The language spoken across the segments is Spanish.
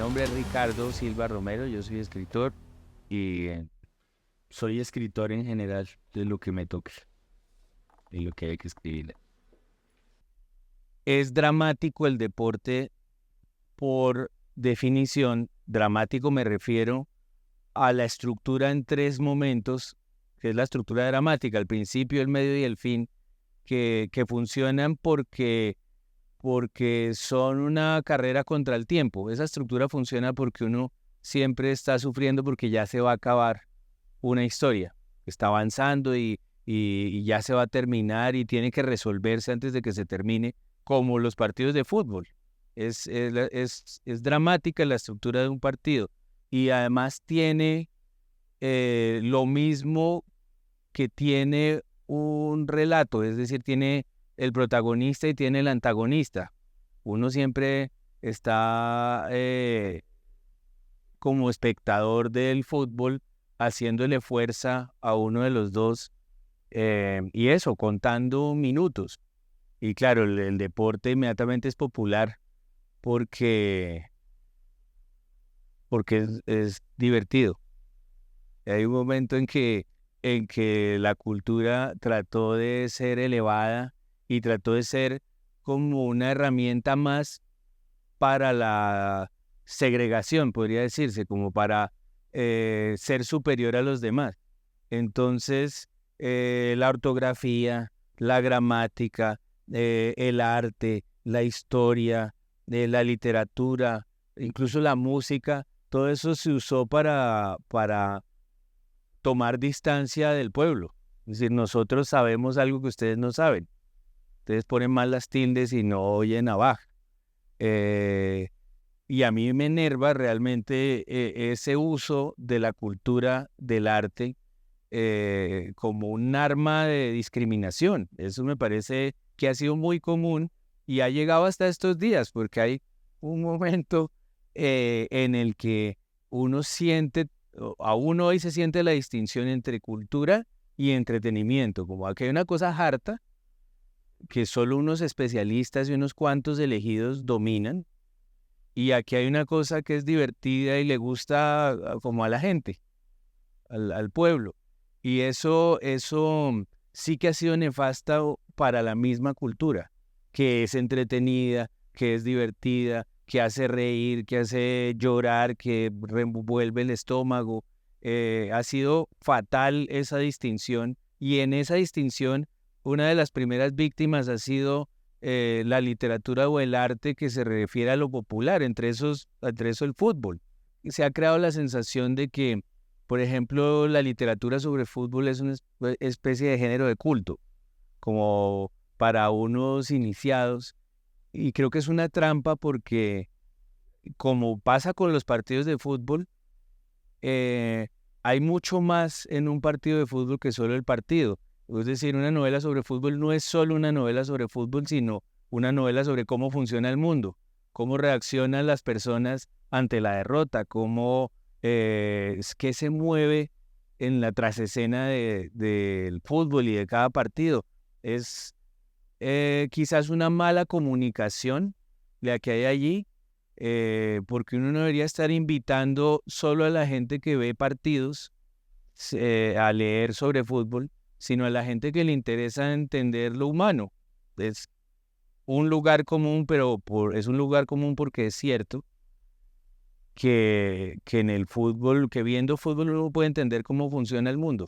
nombre es Ricardo Silva Romero, yo soy escritor y soy escritor en general de lo que me toque, de lo que hay que escribir. Es dramático el deporte por definición. Dramático me refiero a la estructura en tres momentos, que es la estructura dramática, el principio, el medio y el fin, que funcionan porque son una carrera contra el tiempo. Esa estructura funciona porque uno siempre está sufriendo porque ya se va a acabar una historia. Está avanzando y ya se va a terminar y tiene que resolverse antes de que se termine, como los partidos de fútbol. Es dramática la estructura de un partido y además tiene lo mismo que tiene un relato, es decir, tiene el protagonista y tiene el antagonista. Uno siempre está como espectador del fútbol haciéndole fuerza a uno de los dos y eso, contando minutos. Y claro, el deporte inmediatamente es popular porque, porque es divertido. Hay un momento en que la cultura trató de ser elevada y trató de ser como una herramienta más para la segregación, podría decirse, como para ser superior a los demás. Entonces, la ortografía, la gramática, el arte, la historia, la literatura, incluso la música, todo eso se usó para tomar distancia del pueblo. Es decir, nosotros sabemos algo que ustedes no saben. Ustedes ponen mal las tildes y no oyen a Bach. Eh, y a mí me enerva realmente ese uso de la cultura, del arte, como un arma de discriminación. Eso me parece que ha sido muy común y ha llegado hasta estos días, porque hay un momento en el que uno siente, aún hoy se siente la distinción entre cultura y entretenimiento, como aquí hay una cosa harta que solo unos especialistas y unos cuantos elegidos dominan, y aquí hay una cosa que es divertida y le gusta como a la gente, al pueblo. Y eso sí que ha sido nefasta para la misma cultura, que es entretenida, que es divertida, que hace reír, que hace llorar, que revuelve el estómago. Ha sido fatal esa distinción y en esa distinción una de las primeras víctimas ha sido la literatura o el arte que se refiere a lo popular, entre eso el fútbol. Y se ha creado la sensación de que, por ejemplo, la literatura sobre fútbol es una especie de género de culto, como para unos iniciados, y creo que es una trampa porque, como pasa con los partidos de fútbol, eh, hay mucho más en un partido de fútbol que solo el partido. Es decir, una novela sobre fútbol no es solo una novela sobre fútbol, sino una novela sobre cómo funciona el mundo, cómo reaccionan las personas ante la derrota, qué se mueve en la trasescena del fútbol y de cada partido. Es quizás una mala comunicación la que hay allí, porque uno no debería estar invitando solo a la gente que ve partidos a leer sobre fútbol, sino a la gente que le interesa entender lo humano. Es un lugar común, pero es un lugar común porque es cierto que en el fútbol, que viendo fútbol uno puede entender cómo funciona el mundo.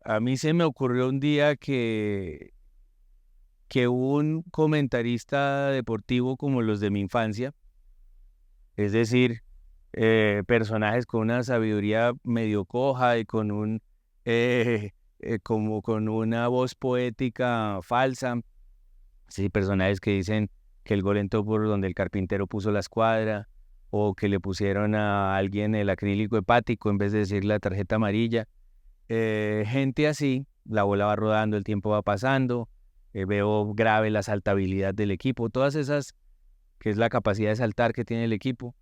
A mí se me ocurrió un día que un comentarista deportivo como los de mi infancia, es decir, personajes con una sabiduría medio coja y como con una voz poética falsa, sí, personajes que dicen que el gol entró por donde el carpintero puso la escuadra, o que le pusieron a alguien el acrílico hepático en vez de decir la tarjeta amarilla. Gente así, la bola va rodando, el tiempo va pasando, veo grave la saltabilidad del equipo, todas esas, que es la capacidad de saltar que tiene el equipo.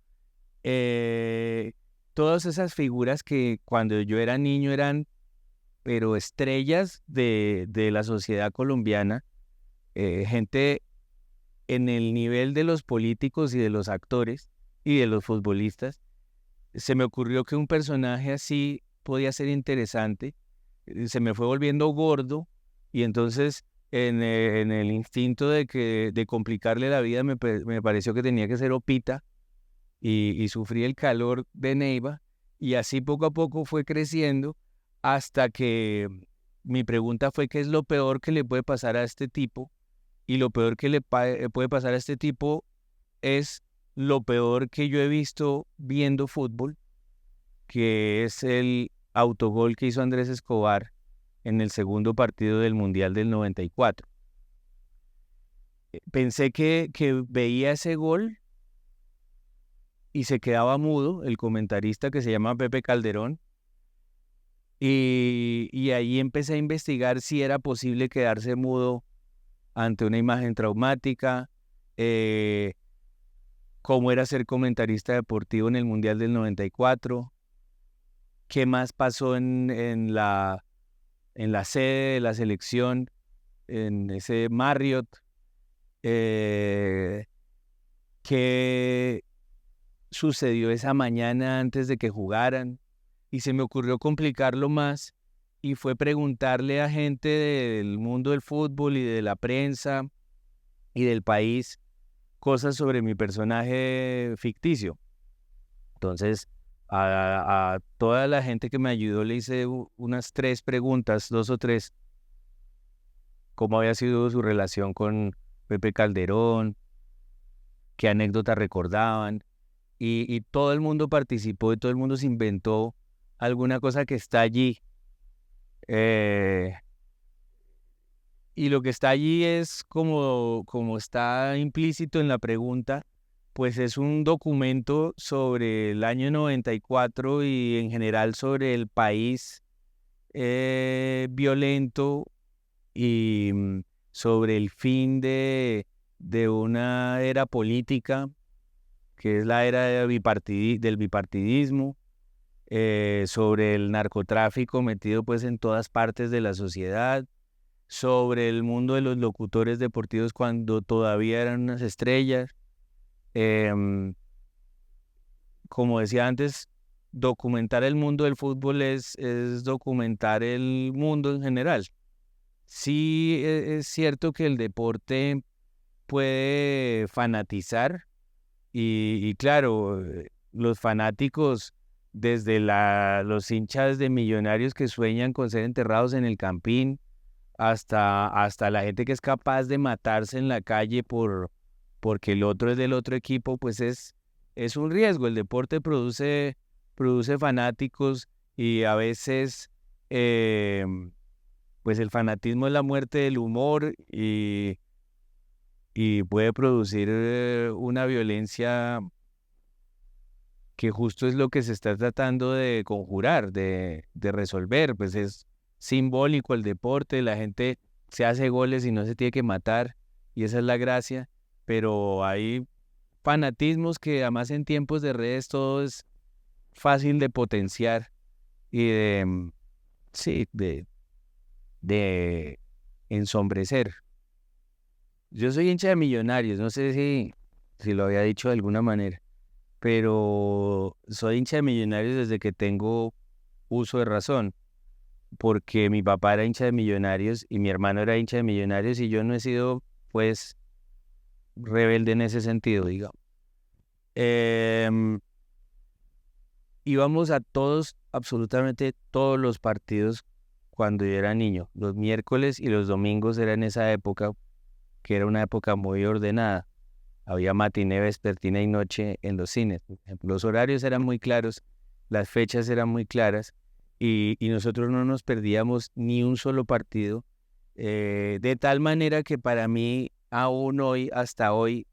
Eh, Todas esas figuras que cuando yo era niño eran, pero estrellas de la sociedad colombiana, gente en el nivel de los políticos y de los actores, y de los futbolistas, se me ocurrió que un personaje así podía ser interesante. Se me fue volviendo gordo y entonces en el instinto de complicarle la vida me pareció que tenía que ser Opita y sufrí el calor de Neiva y así poco a poco fue creciendo hasta que mi pregunta fue ¿qué es lo peor que le puede pasar a este tipo? Y lo peor que puede pasar a este tipo es lo peor que yo he visto viendo fútbol, que es el autogol que hizo Andrés Escobar en el segundo partido del Mundial del 94. Pensé que veía ese gol y se quedaba mudo, el comentarista que se llama Pepe Calderón, y ahí empecé a investigar si era posible quedarse mudo ante una imagen traumática, eh, cómo era ser comentarista deportivo en el Mundial del 94, qué más pasó en la sede de la selección, en ese Marriott, qué sucedió esa mañana antes de que jugaran. Y se me ocurrió complicarlo más y fue preguntarle a gente del mundo del fútbol y de la prensa y del país cosas sobre mi personaje ficticio. Entonces, a toda la gente que me ayudó le hice unas 3 preguntas, 2 o 3, cómo había sido su relación con Pepe Calderón, qué anécdotas recordaban, y todo el mundo participó y todo el mundo se inventó alguna cosa que está allí. Eh, y lo que está allí es como está implícito en la pregunta, pues es un documento sobre el año 94 y en general sobre el país violento y sobre el fin de una era política, que es la era del bipartidismo, sobre el narcotráfico metido pues en todas partes de la sociedad, sobre el mundo de los locutores deportivos cuando todavía eran unas estrellas. Em, Como decía antes, documentar el mundo del fútbol es documentar el mundo en general. Sí, es cierto que el deporte puede fanatizar y claro, los fanáticos, desde los hinchas de Millonarios que sueñan con ser enterrados en el Campín, hasta la gente que es capaz de matarse en la calle porque el otro es del otro equipo, pues es un riesgo. El deporte produce fanáticos y a veces eh, pues el fanatismo es la muerte del humor y puede producir una violencia que justo es lo que se está tratando de conjurar, de resolver, pues es simbólico el deporte, la gente se hace goles y no se tiene que matar, y esa es la gracia, pero hay fanatismos que además en tiempos de redes todo es fácil de potenciar y sí, de ensombrecer. Yo soy hincha de Millonarios, no sé si lo había dicho de alguna manera, pero soy hincha de Millonarios desde que tengo uso de razón, porque mi papá era hincha de Millonarios y mi hermano era hincha de Millonarios y yo no he sido, pues, rebelde en ese sentido, digamos. Em, Íbamos a todos, absolutamente todos los partidos cuando yo era niño. Los miércoles y los domingos era en esa época, que era una época muy ordenada. Había matiné, vespertina y noche en los cines. Por ejemplo, los horarios eran muy claros, las fechas eran muy claras y nosotros no nos perdíamos ni un solo partido. De tal manera que para mí, aún hoy, hasta hoy,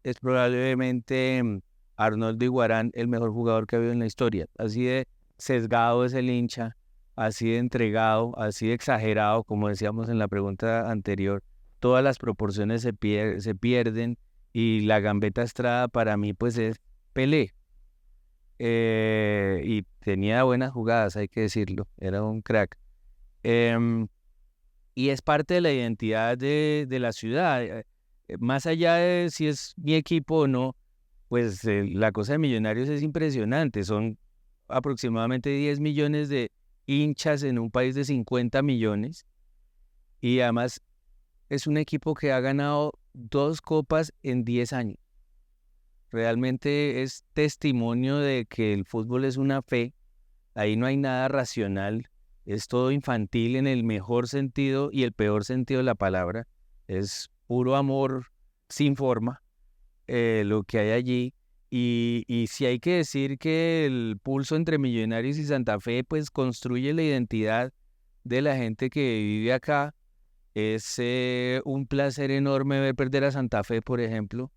es probablemente Arnoldo Iguarán el mejor jugador que ha habido en la historia. Así de sesgado es el hincha, así de entregado, así de exagerado, como decíamos en la pregunta anterior. Todas las proporciones se pierden y la Gambetta Estrada para mí pues es Pelé. Y tenía buenas jugadas, hay que decirlo, era un crack. Em, y es parte de la identidad de la ciudad. Más allá de si es mi equipo o no, pues la cosa de Millonarios es impresionante. Son aproximadamente 10 millones de hinchas en un país de 50 millones. Y además es un equipo que ha ganado 2 copas en 10 años. Realmente es testimonio de que el fútbol es una fe. Ahí no hay nada racional. Es todo infantil en el mejor sentido y el peor sentido de la palabra. Es puro amor sin forma, lo que hay allí. Y sí hay que decir que el pulso entre Millonarios y Santa Fe pues construye la identidad de la gente que vive acá. Es un placer enorme ver perder a Santa Fe, por ejemplo.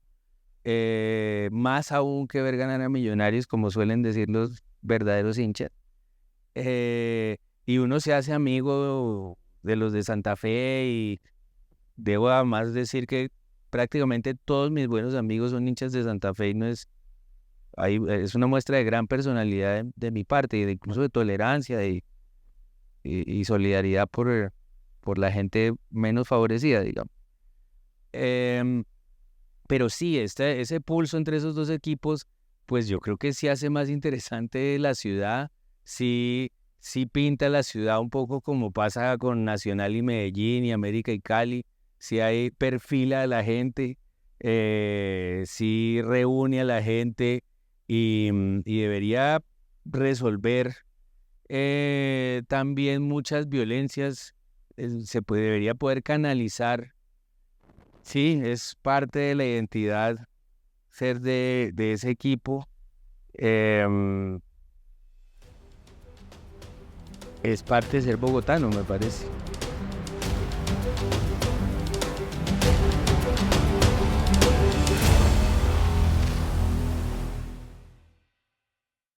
Más aún que ver ganar a Millonarios, como suelen decir los verdaderos hinchas. Y uno se hace amigo de los de Santa Fe y debo además decir que prácticamente todos mis buenos amigos son hinchas de Santa Fe y no es, es una muestra de gran personalidad de mi parte y de incluso de tolerancia y solidaridad por la gente menos favorecida, digamos. Em, pero sí, ese pulso entre esos dos equipos, pues yo creo que sí hace más interesante la ciudad, sí pinta la ciudad un poco como pasa con Nacional y Medellín y América y Cali, sí hay perfila a la gente, sí reúne a la gente y debería resolver también muchas violencias, debería poder canalizar. Sí, es parte de la identidad ser de ese equipo. em, es parte de ser bogotano, me parece.